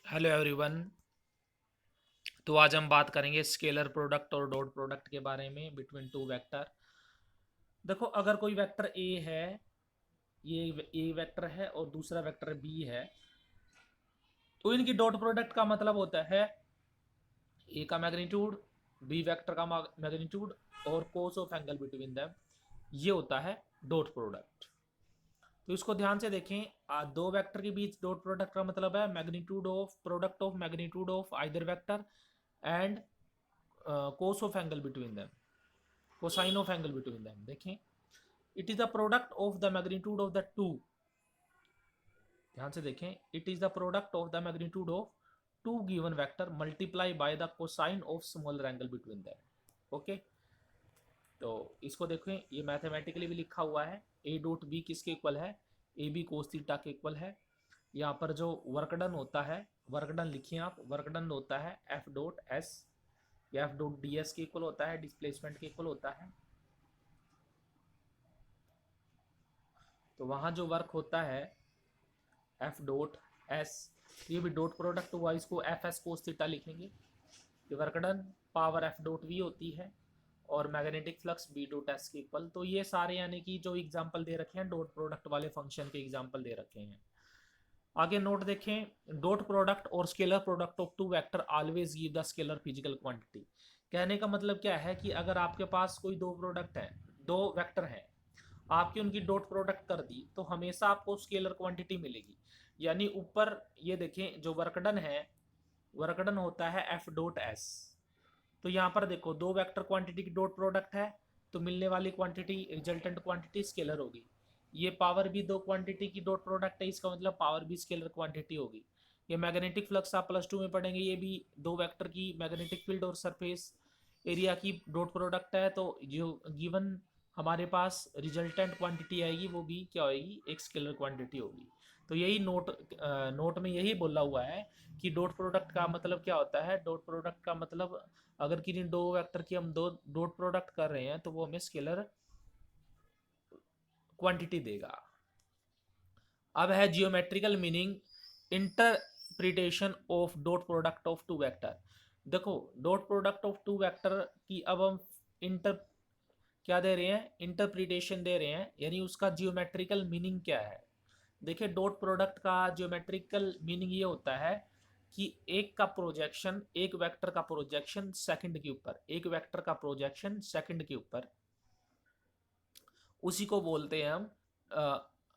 Hello everyone. तो आज हम बात करेंगे स्केलर प्रोडक्ट और डॉट प्रोडक्ट के बारे में बिटवीन टू वेक्टर। देखो, अगर कोई वेक्टर ए है, ये ए वेक्टर है और दूसरा वेक्टर बी है, तो इनकी डॉट प्रोडक्ट का मतलब होता है ए का मैग्नीट्यूड, बी वेक्टर का मैग्नीट्यूड और कोस ऑफ एंगल बिटवीन देम, ये होता है डॉट प्रोडक्ट। तो इसको ध्यान से देखें। दो वेक्टर के बीच डॉट प्रोडक्ट का मतलब है magnitude of product of magnitude of either vector and cos of angle between them, cosine of angle between them. देखें, it is the product of the magnitude of the two. ध्यान से देखें, it is the product of the magnitude of two given vector multiply by the cosine of smaller angle between them. Okay, तो इसको देखें, ये mathematically भी लिखा हुआ है। ए डॉट बी किसके इक्वल है? ए बी कोस थीटा के इक्वल है। यहाँ पर जो वर्क डन होता है, वर्क डन लिखिए आप, वर्क डन होता है एफ डॉट एस, या एफ डॉट डी एस के इक्वल होता है, डिस्प्लेसमेंट के इक्वल होता है। तो वहाँ जो वर्क होता है एफ डॉट एस, ये भी डॉट प्रोडक्ट हुआ, इसको एफ एस कोस थीटा लिखेंगे। ये work done power F dot V होती है और magnetic flux B dot S के इक्वल। तो ये सारे यानी कि जो एग्जांपल दे रखे हैं डॉट प्रोडक्ट वाले फंक्शन के एग्जांपल दे रखे हैं। आगे नोट देखें, डॉट प्रोडक्ट और scalar product of two vector always give the scalar physical quantity. कहने का मतलब क्या है कि अगर आपके पास कोई दो प्रोडक्ट है, दो वेक्टर हैं, आपकी उनकी डॉट प्रोडक्ट कर दी तो हमेशा आपको स्केलर क्वांटिटी मिलेगी। यानी ऊपर ये देखें, जो वर्कडन है, वर्कडन होता है एफ डॉट एस। तो यहाँ पर देखो, दो वेक्टर क्वांटिटी की डॉट प्रोडक्ट है, तो मिलने वाली क्वांटिटी, रिजल्टेंट क्वांटिटी स्केलर होगी। ये पावर भी दो क्वांटिटी की डॉट प्रोडक्ट है, इसका मतलब पावर भी स्केलर क्वांटिटी होगी। ये मैग्नेटिक फ्लक्स आप +2 में पढ़ेंगे, ये भी दो वेक्टर की मैग्नेटिक फील्ड और सरफेस एरिया की डॉट प्रोडक्ट है। तो जो गिवन हमारे पास रिजल्टेंट क्वांटिटी आएगी वो भी क्या होगी? एक स्केलर क्वांटिटी होगी। तो यही नोट में यही बोला हुआ है कि डॉट प्रोडक्ट का मतलब क्या होता है। डॉट प्रोडक्ट का मतलब, अगर किसी दो वेक्टर की हम दो डॉट प्रोडक्ट कर रहे हैं तो वो हमें स्केलर क्वांटिटी देगा। अब है geometrical meaning, interpretation of dot product of two vector. देखो, dot product of two vector की अब हम इंटर क्या दे रहे हैं? इंटरप्रिटेशन दे रहे हैं, यानी उसका जियोमेट्रिकल मीनिंग क्या है। देखिए, डॉट प्रोडक्ट का जियोमेट्रिकल मीनिंग ये होता है कि एक का प्रोजेक्शन, एक वेक्टर का प्रोजेक्शन सेकंड के ऊपर, एक वेक्टर का प्रोजेक्शन सेकंड के ऊपर, उसी को बोलते हैं हम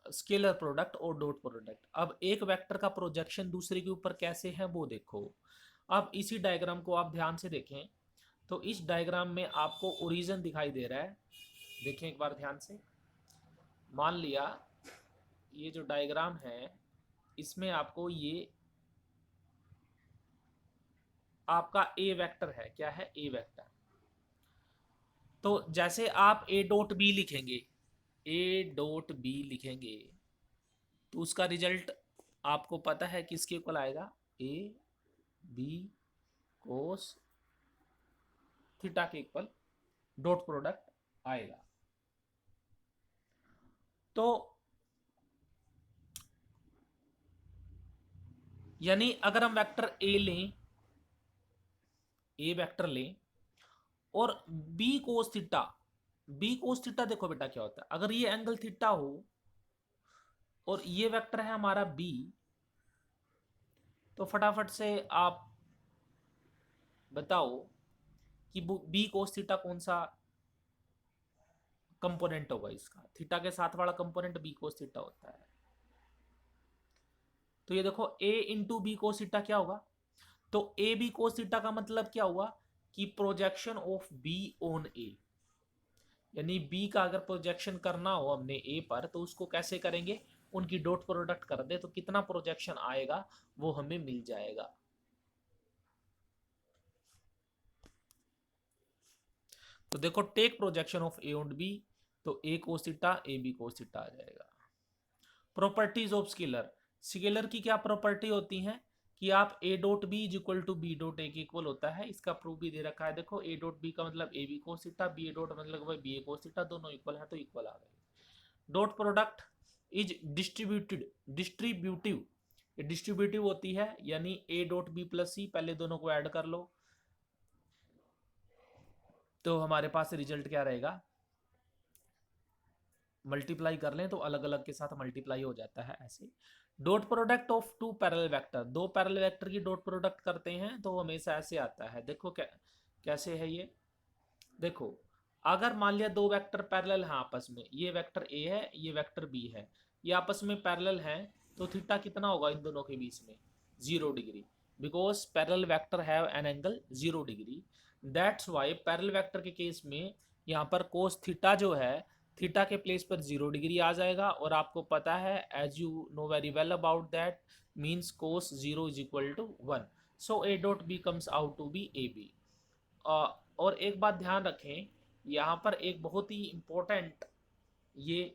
स्केलर प्रोडक्ट और डॉट प्रोडक्ट। अब एक वेक्टर का प्रोजेक्शन दूसरे के ऊपर कैसे है वो देखो। अब इसी डायग्राम को आप ध्यान से देखें, तो इस डायग्राम में आपको ओरिजिन दिखाई दे रहा है। देखें एक बार ध्यान से। मान लिया ये जो डायग्राम है, इसमें आपको ये आपका ए वेक्टर है। क्या है? ए वेक्टर। तो जैसे आप ए डॉट बी लिखेंगे, ए डॉट बी लिखेंगे, तो उसका रिजल्ट आपको पता है किसके इक्वल आएगा? ए बी कोस थीटा के इक्वल डॉट प्रोडक्ट आएगा। तो यानी अगर हम वेक्टर ए लें, ए वेक्टर लें और B cos theta, B cos theta देखो बेटा क्या होता है, अगर ये एंगल थीटा हो और ये वेक्टर है हमारा बी, तो फटाफट से आप बताओ कि बी कोस थीटा कौन सा कंपोनेंट होगा इसका? थीटा के साथ वाला कंपोनेंट बी कोस थीटा होता है। तो ये देखो, ए इंटू बी कोस थीटा क्या होगा? तो ए बी कोस थीटा का मतलब क्या हुआ कि प्रोजेक्शन ऑफ बी ऑन ए, यानी बी का अगर प्रोजेक्शन करना हो हमने ए पर, तो उसको कैसे करेंगे? उनकी डॉट प्रोडक्ट कर दे तो कितना प्रोजेक्शन आएगा वो हमें मिल जाएगा। तो देखो, take projection of A on B, तो A cos theta A B cos theta आ जाएगा। प्रॉपर्टीज ऑफ स्केलर, स्केलर की क्या प्रॉपर्टी होती हैं कि आप A dot B is equal to B dot A के इक्वल होता है। इसका प्रूफ भी दे रखा है। देखो, ए डॉट बी का मतलब A B cos theta, B dot मतलब बी ए कोस थीटा, दोनों इक्वल है तो इक्वल आ गए। डॉट प्रोडक्ट इज डिस्ट्रीब्यूटिव ये डिस्ट्रीब्यूटिव होती है, यानी a dot B plus C, पहले दोनों को ऐड कर लो तो हमारे पास रिजल्ट क्या रहेगा, मल्टीप्लाई कर लें तो अलग अलग के साथ मल्टीप्लाई हो जाता है ऐसे। Dot product of two parallel vector, दो पैरेलल वेक्टर की डॉट प्रोडक्ट करते हैं तो हमेशा ऐसे आता है। देखो कैसे है ये, देखो अगर मान लिया दो वेक्टर पैरेलल हैं आपस में, ये वेक्टर ए है ये वेक्टर बी है, ये आपस में पैरेलल हैं, तो थीटा कितना होगा इन दोनों के बीच में, 0 degree, because parallel vector have an angle 0 degree. That's why parallel vector के केस में यहाँ पर कोस थीटा जो है, थीटा के प्लेस पर 0 डिग्री आ जाएगा, और आपको पता है as you know very well about that means cos 0 is equal to 1, so A dot B comes out to be A B. और एक बात ध्यान रखें, यहाँ पर एक बहुत ही इंपॉर्टेंट ये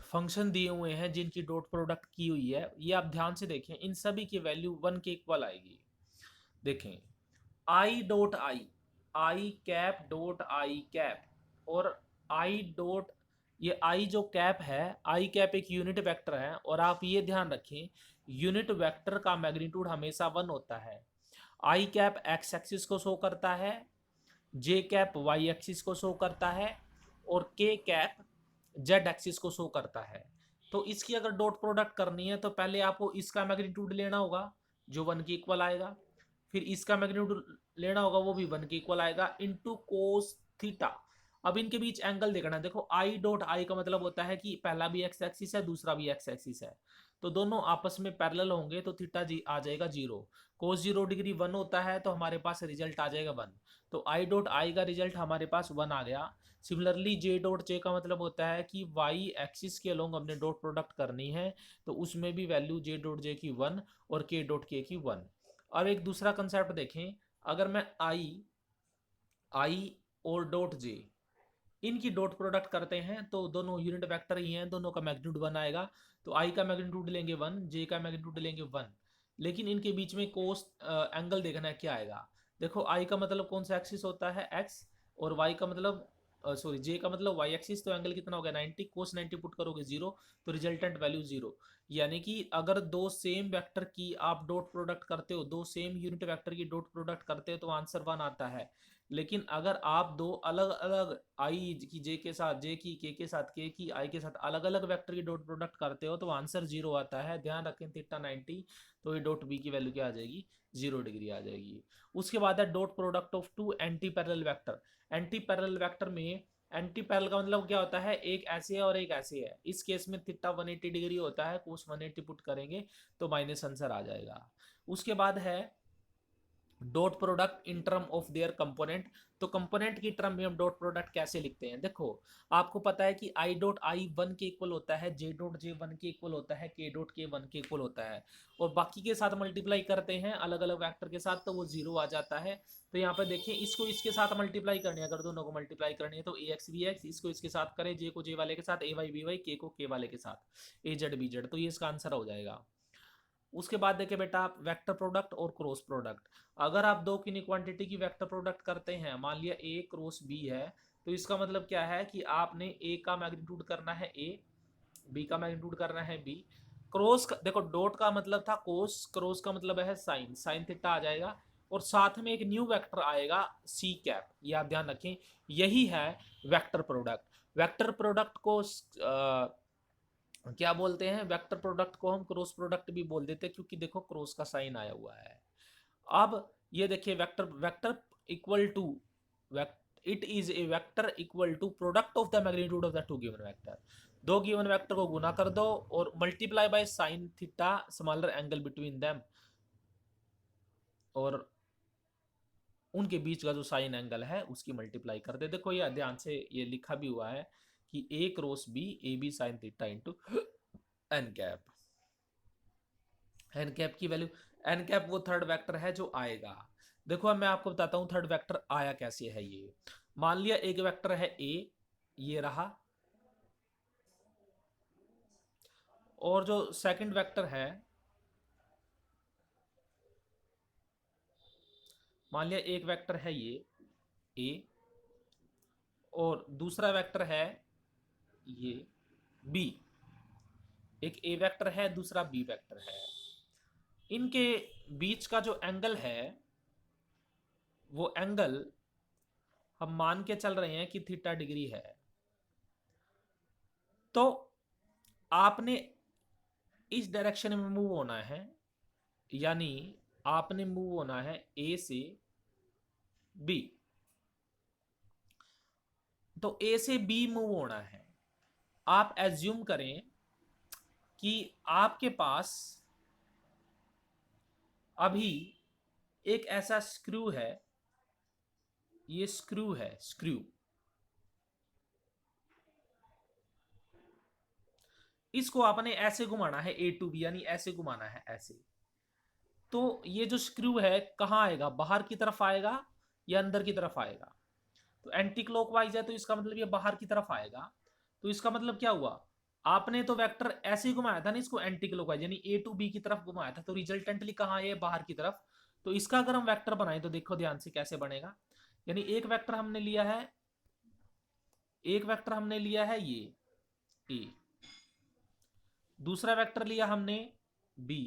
फंक्शन दिए हुए हैं जिनकी डॉट प्रोडक्ट की हुई है, ये आप ध्यान से देखें, इन सभी की वैल्यू 1 के इक्वल आएगी। देखें I dot I cap dot I cap और आई डॉट, ये आई जो कैप है, आई कैप एक यूनिट वेक्टर है, और आप ये ध्यान रखें यूनिट वेक्टर का मैग्नीट्यूड हमेशा 1 होता है। आई कैप एक्स एक्सिस को शो करता है, जे कैप वाई एक्सिस को शो करता है, और के कैप जेड एक्सिस को शो करता है। तो इसकी अगर डॉट प्रोडक्ट करनी है तो पहले आपको इसका मैग्नीट्यूड लेना होगा जो 1 के इक्वल आएगा, फिर इसका मैग्नीट्यूड लेना होगा वो भी 1 के इक्वल आएगा, इनटू कोस थीटा। अब इनके बीच एंगल देखना है, देखो आई डॉट आई का मतलब होता है कि पहला भी एक्स एक्सिस है दूसरा भी एक्स एक्सिस है, तो दोनों आपस में पैरेलल होंगे तो थीटा जी आ जाएगा 0। कोस 0 डिग्री 1 होता है तो हमारे पास रिजल्ट आ जाएगा 1, तो आई डॉट आई का रिजल्ट हमारे पास 1 आ गया। सिमिलरली जे डॉट जे का मतलब होता है कि वाई एक्सिस के अलोंग हमने डॉट प्रोडक्ट करनी है, तो उसमें भी वैल्यू जे डॉट जे की 1 और के डॉट के की 1। अब एक दूसरा कंसेप्ट देखें, अगर मैं आई और डॉट जे इनकी डॉट प्रोडक्ट करते हैं तो दोनों यूनिट वेक्टर ही हैं, दोनों का मैग्नीट्यूड 1 आएगा, तो आई का मैग्नीट्यूड लेंगे 1, जे का मैग्नीट्यूड लेंगे 1, लेकिन इनके बीच में कोस एंगल देखना है क्या आएगा। देखो आई का मतलब कौन सा एक्सिस होता है, एक्स, और वाई का मतलब सॉरी जे का मतलब वाई एक्सिस, तो एंगल कितना हो गया 90, कोस 90 पुट करोगे 0, तो रिजल्टेंट वैल्यू 0। यानी कि अगर दो सेम वेक्टर की आप डॉट प्रोडक्ट करते हो, दो सेम यूनिट वेक्टर की डॉट प्रोडक्ट करते हो तो आंसर 1 आता है। लेकिन अगर आप दो अलग अलग आई की जे के साथ, जे की के साथ, के की आई के साथ अलग अलग वेक्टर की डॉट प्रोडक्ट करते हो तो आंसर 0 आता है। ध्यान रखें थीटा 90, तो ये डॉट बी की वैल्यू क्या आ जाएगी, 0 डिग्री आ जाएगी। उसके बाद है dot product of two anti parallel vector. Anti parallel vector में एंटी पैरेलल का मतलब क्या होता है, एक ऐसे है और एक ऐसे है, इस केस में थीटा 180 डिग्री होता है, कोस 180 पुट करेंगे तो माइनस आंसर आ जाएगा। उसके बाद है dot product in term of their component. तो कंपोनेंट की टर्म में हम डॉट प्रोडक्ट कैसे लिखते हैं, देखो आपको पता है कि आई डॉट आई 1 के इक्वल होता है, जे डॉट जे 1 के इक्वल होता है, के डॉट के 1 के इक्वल होता है, और बाकी के साथ मल्टीप्लाई करते हैं अलग अलग वेक्टर के साथ तो वो 0 आ जाता है। तो यहाँ पर देखिए इसको इसके साथ मल्टीप्लाई करनी है, अगर दोनों को मल्टीप्लाई करनी है तो ए एक्स बी एक्स, इसको इसके साथ करें, जे को जे वाले के साथ, ए वाई बी वाई, के को के वाले के साथ, ए जेड बी जेड, तो ये इसका आंसर हो जाएगा। उसके बाद देखिए बेटा आप वेक्टर प्रोडक्ट और क्रॉस प्रोडक्ट। अगर आप दो किन्हीं क्वांटिटी की वेक्टर प्रोडक्ट करते हैं, मान लिया ए क्रॉस बी है, तो इसका मतलब क्या है कि आपने ए का मैग्नीट्यूड करना है ए, बी का मैग्नीट्यूड करना है बी। क्रॉस का देखो डॉट का मतलब था कोस, क्रॉस का मतलब है साइन, साइन थीटा आ जाएगा, और साथ में एक न्यू वेक्टर आएगा सी कैप, ये आप ध्यान रखें, यही है वेक्टर प्रोडक्ट। वेक्टर प्रोडक्ट को क्या बोलते हैं, वेक्टर प्रोडक्ट को हम क्रॉस प्रोडक्ट भी बोल देते हैं, क्योंकि देखो क्रॉस का साइन आया हुआ है। अब ये देखिए vector vector equal to it is a vector equal to product of the magnitude of the two given vector. दो गिवन वेक्टर को गुना कर दो और multiply by sine theta smaller angle between them, और उनके बीच का जो साइन एंगल है उसकी मल्टीप्लाई कर दे। देखो ये ध्यान से ये लिखा भी हुआ है कि A cross B, A B sine theta into n cap. N cap की वैल्यू, एन कैप वो थर्ड वेक्टर है जो आएगा। देखो अब मैं आपको बताता हूं थर्ड वेक्टर आया कैसे है। ये मान लिया एक वेक्टर है ए, ये रहा, और जो सेकंड वेक्टर है, मान लिया एक वेक्टर है ये ए, और दूसरा वेक्टर है ये बी, एक ए वेक्टर है, दूसरा बी वेक्टर है। इनके बीच का जो एंगल है वो एंगल हम मान के चल रहे हैं कि थीटा डिग्री है। तो आपने इस डायरेक्शन में मूव होना है, यानी आपने मूव होना है ए से बी। तो ए से बी मूव होना है। आप एज्यूम करें कि आपके पास अभी एक ऐसा स्क्रू है, ये स्क्रू है, स्क्रू। इसको आपने ऐसे घुमाना है ए टू बी, यानी ऐसे घुमाना है ऐसे। तो ये जो स्क्रू है कहाँ आएगा, बाहर की तरफ आएगा या अंदर की तरफ आएगा? तो एंटी क्लॉकवाइज है तो इसका मतलब ये बाहर की तरफ आएगा। तो इसका मतलब क्या हुआ, आपने तो वेक्टर ऐसे ही घुमाया था ना इसको एंटी क्लॉकवाइज, यानी ए टू बी की तरफ घुमाया था, तो रिजल्टेंटली कहाँ है, बाहर की तरफ। तो इसका अगर हम वेक्टर बनाए तो देखो ध्यान से कैसे बनेगा। यानी एक वेक्टर हमने लिया है, एक वेक्टर हमने लिया है ये ए, दूसरा वेक्टर लिया हमने बी,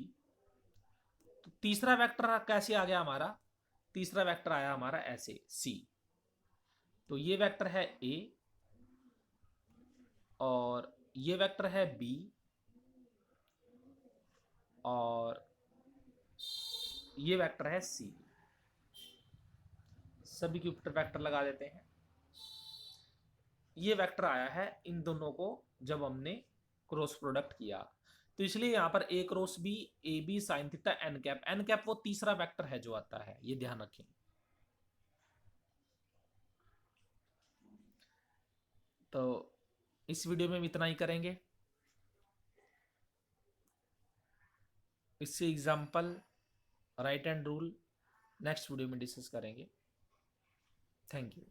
तो तीसरा वेक्टर कैसे आ गया हमारा, तीसरा वेक्टर आया हमारा ऐसे सी। तो ये वेक्टर है ए और ये वेक्टर है बी और ये वेक्टर है सी। सभी के ऊपर वेक्टर लगा देते हैं। ये वेक्टर आया है इन दोनों को जब हमने क्रॉस प्रोडक्ट किया, तो इसलिए यहां पर A cross B, A B sine theta n cap, n cap वो तीसरा वेक्टर है जो आता है, ये ध्यान रखें। तो इस वीडियो में इतना ही करेंगे। इससे example, right hand rule next video में डिस्कस करेंगे। Thank you.